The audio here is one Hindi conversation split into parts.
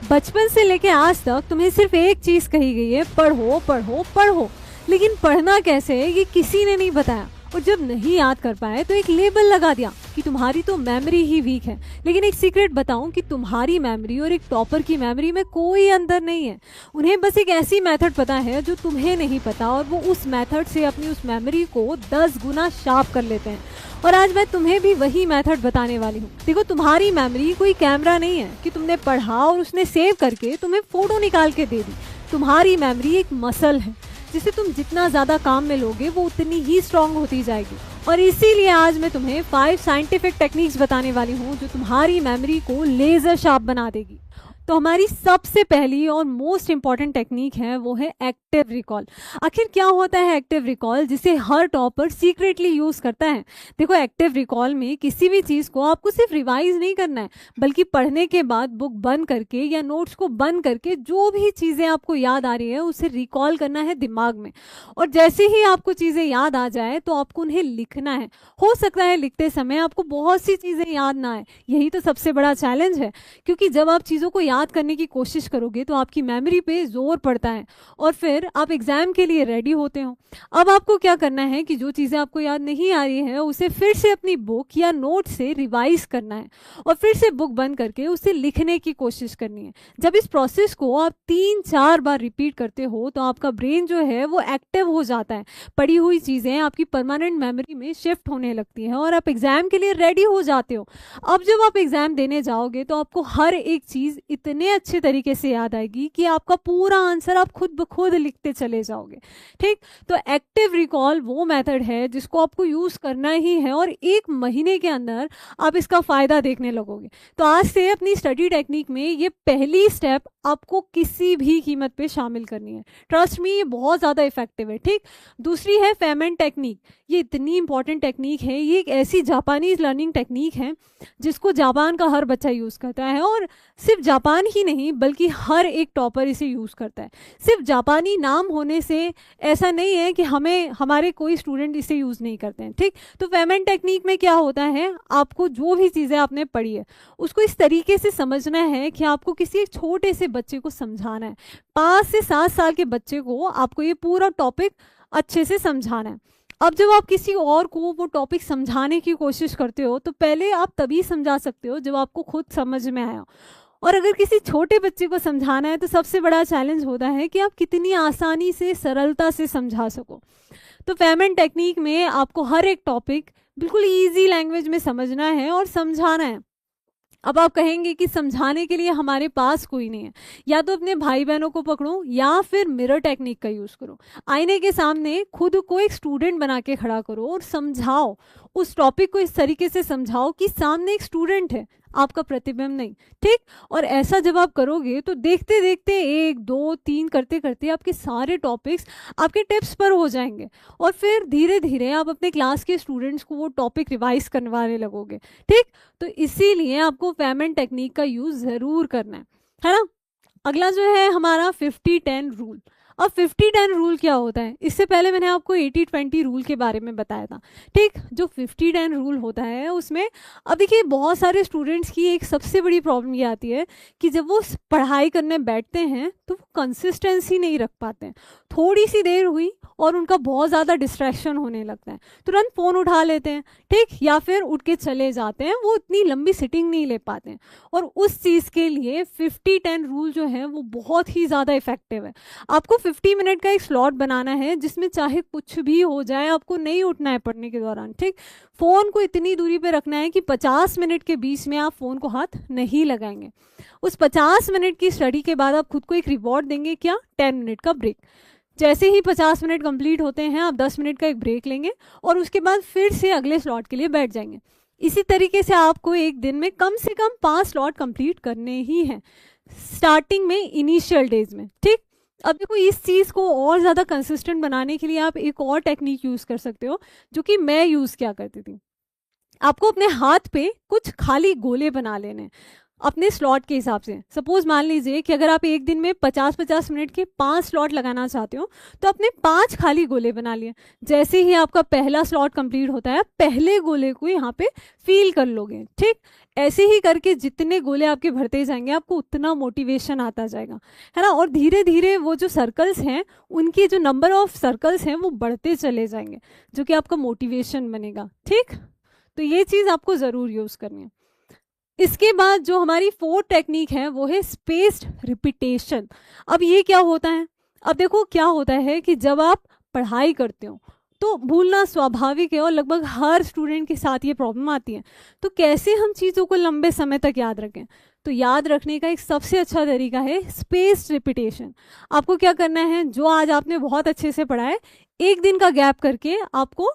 बचपन से लेके आज तक तुम्हें सिर्फ एक चीज कही गई है, पढ़ो पढ़ो पढ़ो। लेकिन पढ़ना कैसे है ये किसी ने नहीं बताया, और जब नहीं याद कर पाए तो एक लेबल लगा दिया कि तुम्हारी तो मेमोरी ही वीक है। लेकिन एक सीक्रेट बताऊं कि तुम्हारी मेमोरी और एक टॉपर की मेमोरी में कोई अंतर नहीं है। उन्हें बस एक ऐसी मेथड पता है जो तुम्हें नहीं पता, और वो उस मेथड से अपनी उस मेमोरी को 10 गुना शार्प कर लेते हैं। और आज मैं तुम्हें भी वही मेथड बताने वाली हूँ। देखो, तुम्हारी मेमोरी कोई कैमरा नहीं है कि तुमने पढ़ा और उसने सेव करके तुम्हें फोटो निकाल के दे दी। तुम्हारी मेमोरी एक मसल है जिसे तुम जितना ज़्यादा काम में लोगे वो उतनी ही स्ट्रांग होती जाएगी। और इसीलिए आज मैं तुम्हें 5 साइंटिफिक टेक्निक्स बताने वाली हूँ जो तुम्हारी मेमोरी को लेज़र शार्प बना देगी। तो हमारी सबसे पहली और मोस्ट इंपॉर्टेंट टेक्निक है वो है एक्टिव रिकॉल। आखिर क्या होता है एक्टिव रिकॉल, जिसे हर टॉपर सीक्रेटली यूज करता है? देखो, एक्टिव रिकॉल में किसी भी चीज को आपको सिर्फ रिवाइज नहीं करना है, बल्कि पढ़ने के बाद बुक बंद करके या नोट्स को बंद करके जो भी चीजें आपको याद आ रही है उसे रिकॉल करना है दिमाग में। और जैसे ही आपको चीजें याद आ जाए तो आपको उन्हें लिखना है। हो सकता है लिखते समय आपको बहुत सी चीजें याद ना आए, यही तो सबसे बड़ा चैलेंज है। क्योंकि जब आप चीजों को याद करने की कोशिश करोगे तो आपकी मेमोरी पे जोर पड़ता है और फिर आप एग्जाम के लिए रेडी होते हो। अब आपको क्या करना है कि जो चीजें आपको याद नहीं आ रही है उसे फिर से अपनी बुक या नोट से रिवाइज करना है और फिर से बुक बंद करके उसे लिखने की कोशिश करनी है। जब इस प्रोसेस को आप 3-4 बार रिपीट करते हो तो आपका ब्रेन जो है वो एक्टिव हो जाता है। पढ़ी हुई चीजें आपकी परमानेंट मेमोरी में शिफ्ट होने लगती हैं और आप एग्जाम के लिए रेडी हो जाते हो। अब जब आप एग्जाम देने जाओगे तो आपको हर एक चीज इतने अच्छे तरीके से याद आएगी कि आपका पूरा आंसर आप खुद ब खुद लिखते चले जाओगे। ठीक, तो एक्टिव रिकॉल वो मेथड है जिसको आपको यूज करना ही है और 1 महीने के अंदर आप इसका फायदा देखने लगोगे। तो आज से अपनी स्टडी टेक्निक में ये पहली स्टेप आपको किसी भी कीमत पे शामिल करनी है। ट्रस्ट मी, ये बहुत ज्यादा इफेक्टिव है। ठीक, दूसरी है फेमेंट टेक्निक। ये इतनी इंपॉर्टेंट टेक्निक है, ये एक ऐसी जापानीज लर्निंग टेक्निक है जिसको जापान का हर बच्चा यूज करता है, और सिर्फ जापान ही नहीं बल्कि हर एक टॉपर इसे यूज करता है। सिर्फ जापानी नाम होने से ऐसा नहीं है कि हमारे कोई स्टूडेंट इसे यूज नहीं करते हैं। ठीक, तो फेमेंट टेक्निक में क्या होता है, आपको जो भी चीजें आपने पढ़ी है उसको इस तरीके से समझना है कि आपको किसी एक छोटे से बच्चे को समझाना है। 5 से 7 साल के बच्चे को आपको ये पूरा टॉपिक अच्छे से समझाना है। अब जब आप किसी और को वो टॉपिक समझाने की कोशिश करते हो तो पहले आप तभी समझा सकते हो जब आपको खुद समझ में आया। और अगर किसी छोटे बच्चे को समझाना है तो सबसे बड़ा चैलेंज होता है कि आप कितनी आसानी से, सरलता से समझा सको। तो फेमेंट टेक्निक में आपको हर एक टॉपिक बिल्कुल इजी लैंग्वेज में समझना है और समझाना है। अब आप कहेंगे कि समझाने के लिए हमारे पास कोई नहीं है, या तो अपने भाई बहनों को पकड़ो या फिर मिरर टेक्निक का यूज करो। आईने के सामने खुद को एक स्टूडेंट बना के खड़ा करो और समझाओ। उस टॉपिक को इस तरीके से समझाओ कि सामने एक स्टूडेंट है, आपका प्रतिबिंब नहीं। ठीक, और ऐसा जब आप करोगे तो देखते देखते 1 2 3 करते करते आपके सारे टॉपिक्स आपके टिप्स पर हो जाएंगे और फिर धीरे धीरे आप अपने क्लास के स्टूडेंट्स को वो टॉपिक रिवाइज करवाने लगोगे। ठीक, तो इसीलिए आपको फेमेंट टेक्निक का यूज जरूर करना है ना। अगला जो है हमारा 50-10 रूल। अब 50-10 रूल क्या होता है? इससे पहले मैंने आपको 80-20 रूल के बारे में बताया था। ठीक, जो 50-10 रूल होता है उसमें, अब देखिए, बहुत सारे स्टूडेंट्स की एक सबसे बड़ी प्रॉब्लम ये आती है कि जब वो पढ़ाई करने बैठते हैं तो वो कंसिस्टेंसी नहीं रख पाते हैं। थोड़ी सी देर हुई और उनका बहुत ज़्यादा डिस्ट्रैक्शन होने लगता है, तुरंत फ़ोन उठा लेते हैं। ठीक, या फिर उठ के चले जाते हैं, वो इतनी लंबी सिटिंग नहीं ले पाते हैं। और उस चीज़ के लिए 50-10 रूल जो है वो बहुत ही ज़्यादा इफेक्टिव है। आपको 50 मिनट का एक स्लॉट बनाना है जिसमें चाहे कुछ भी हो जाए आपको नहीं उठना है पढ़ने के दौरान। ठीक, फ़ोन को इतनी दूरी पे रखना है कि 50 मिनट के बीच में आप फ़ोन को हाथ नहीं लगाएंगे। उस 50 मिनट की स्टडी के बाद आप खुद को एक रिवॉर्ड देंगे, क्या? 10 मिनट का ब्रेक। जैसे ही 50 मिनट कंप्लीट होते हैं आप 10 मिनट का एक ब्रेक लेंगे और उसके बाद फिर से अगले स्लॉट के लिए बैठ जाएंगे। इसी तरीके से आपको एक दिन में कम से कम 5 स्लॉट कंप्लीट करने ही हैं, स्टार्टिंग में, इनिशियल डेज में। ठीक, अब देखो, इस चीज़ को और ज़्यादा कंसिस्टेंट बनाने के लिए आप एक और टेक्निक यूज़ कर सकते हो जो कि मैं यूज़ किया करती थी। आपको अपने हाथ पे कुछ खाली गोले बना लेने हैं। अपने स्लॉट के हिसाब से। सपोज मान लीजिए कि अगर आप एक दिन में 50-50 मिनट के 5 स्लॉट लगाना चाहते हो तो अपने 5 खाली गोले बना लिए। जैसे ही आपका पहला स्लॉट कंप्लीट होता है पहले गोले को यहाँ पे फील कर लोगे, ठीक। ऐसे ही करके जितने गोले आपके भरते जाएंगे आपको उतना मोटिवेशन आता जाएगा, है ना। और धीरे धीरे वो जो सर्कल्स हैं उनकी जो नंबर ऑफ सर्कल्स हैं वो बढ़ते चले जाएंगे, जो कि आपका मोटिवेशन बनेगा, ठीक। तो ये चीज़ आपको ज़रूर यूज़ करनी है। इसके बाद जो हमारी 4th टेक्निक है वो है स्पेस्ड रिपीटेशन। अब ये क्या होता है, अब देखो क्या होता है कि जब आप पढ़ाई करते हो तो भूलना स्वाभाविक है और लगभग हर स्टूडेंट के साथ ये प्रॉब्लम आती है। तो कैसे हम चीज़ों को लंबे समय तक याद रखें, तो याद रखने का एक सबसे अच्छा तरीका है स्पेस्ड रिपीटेशन। आपको क्या करना है, जो आज आपने बहुत अच्छे से पढ़ा है एक दिन का गैप करके आपको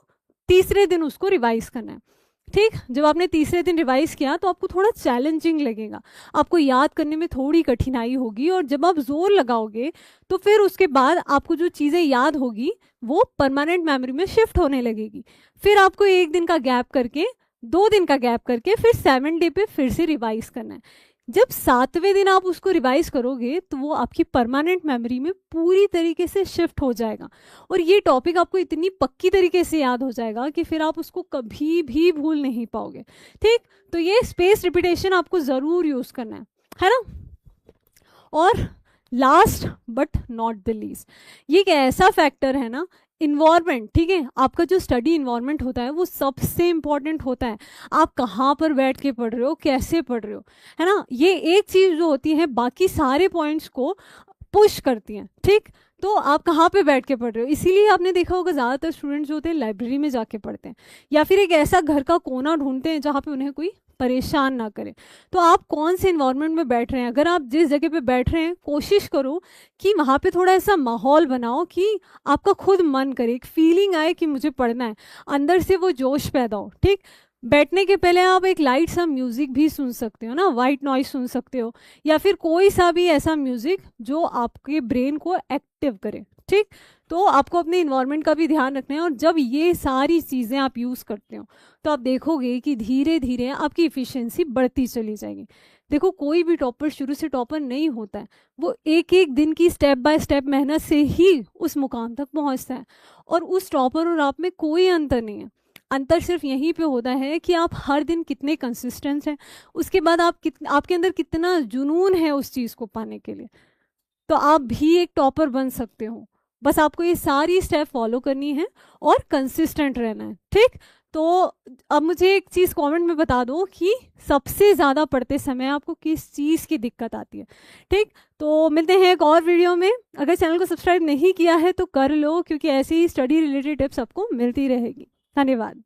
तीसरे दिन उसको रिवाइज करना है, ठीक। जब आपने तीसरे दिन रिवाइज किया तो आपको थोड़ा चैलेंजिंग लगेगा, आपको याद करने में थोड़ी कठिनाई होगी और जब आप जोर लगाओगे तो फिर उसके बाद आपको जो चीज़ें याद होगी वो परमानेंट मेमोरी में शिफ्ट होने लगेगी। फिर आपको एक दिन का गैप करके 2 दिन का गैप करके फिर 7 डे पे फिर से रिवाइज करना है। जब 7वें दिन आप उसको रिवाइज करोगे तो वो आपकी परमानेंट मेमोरी में पूरी तरीके से शिफ्ट हो जाएगा और ये टॉपिक आपको इतनी पक्की तरीके से याद हो जाएगा कि फिर आप उसको कभी भी भूल नहीं पाओगे, ठीक। तो ये स्पेस रिपीटेशन आपको ज़रूर यूज़ करना है ना। और last but not the least, ये एक ऐसा फैक्टर है ना, इन्वायरमेंट, ठीक है। आपका जो स्टडी इन्वायरमेंट होता है वो सबसे इम्पॉर्टेंट होता है। आप कहाँ पर बैठ के पढ़ रहे हो, कैसे पढ़ रहे हो, है ना। ये एक चीज़ जो होती है बाकी सारे पॉइंट्स को पुश करती हैं, ठीक। तो आप कहाँ पे बैठ के पढ़ रहे हो, इसीलिए आपने देखा होगा ज़्यादातर स्टूडेंट्स जो होते हैं लाइब्रेरी में जाके पढ़ते हैं या फिर एक ऐसा घर का कोना ढूंढते हैं जहाँ पे उन्हें कोई परेशान ना करे। तो आप कौन से इन्वायरमेंट में बैठ रहे हैं, अगर आप जिस जगह पे बैठ रहे हैं कोशिश करो कि वहाँ पे थोड़ा ऐसा माहौल बनाओ कि आपका खुद मन करे, एक फीलिंग आए कि मुझे पढ़ना है, अंदर से वो जोश पैदा हो, ठीक। बैठने के पहले आप एक लाइट सा म्यूजिक भी सुन सकते हो ना, वाइट नॉइज सुन सकते हो या फिर कोई सा भी ऐसा म्यूजिक जो आपके ब्रेन को एक्टिव करे, ठीक। तो आपको अपने इन्वायरमेंट का भी ध्यान रखना है और जब ये सारी चीज़ें आप यूज़ करते हो तो आप देखोगे कि धीरे धीरे आपकी इफ़िशियंसी बढ़ती चली जाएगी। देखो कोई भी टॉपर शुरू से टॉपर नहीं होता है, वो एक एक दिन की स्टेप बाय स्टेप मेहनत से ही उस मुकाम तक पहुंचता है और उस टॉपर और आप में कोई अंतर नहीं है। अंतर सिर्फ यहीं पे होता है कि आप हर दिन कितने कंसिस्टेंट हैं, उसके बाद आपके अंदर कितना जुनून है उस चीज़ को पाने के लिए, तो आप भी एक टॉपर बन सकते हो। बस आपको ये सारी स्टेप फॉलो करनी है और कंसिस्टेंट रहना है, ठीक। तो अब मुझे एक चीज़ कमेंट में बता दो कि सबसे ज़्यादा पढ़ते समय आपको किस चीज़ की दिक्कत आती है, ठीक। तो मिलते हैं एक और वीडियो में। अगर चैनल को सब्सक्राइब नहीं किया है तो कर लो, क्योंकि ऐसे ही स्टडी रिलेटेड टिप्स आपको मिलती रहेगी। धन्यवाद।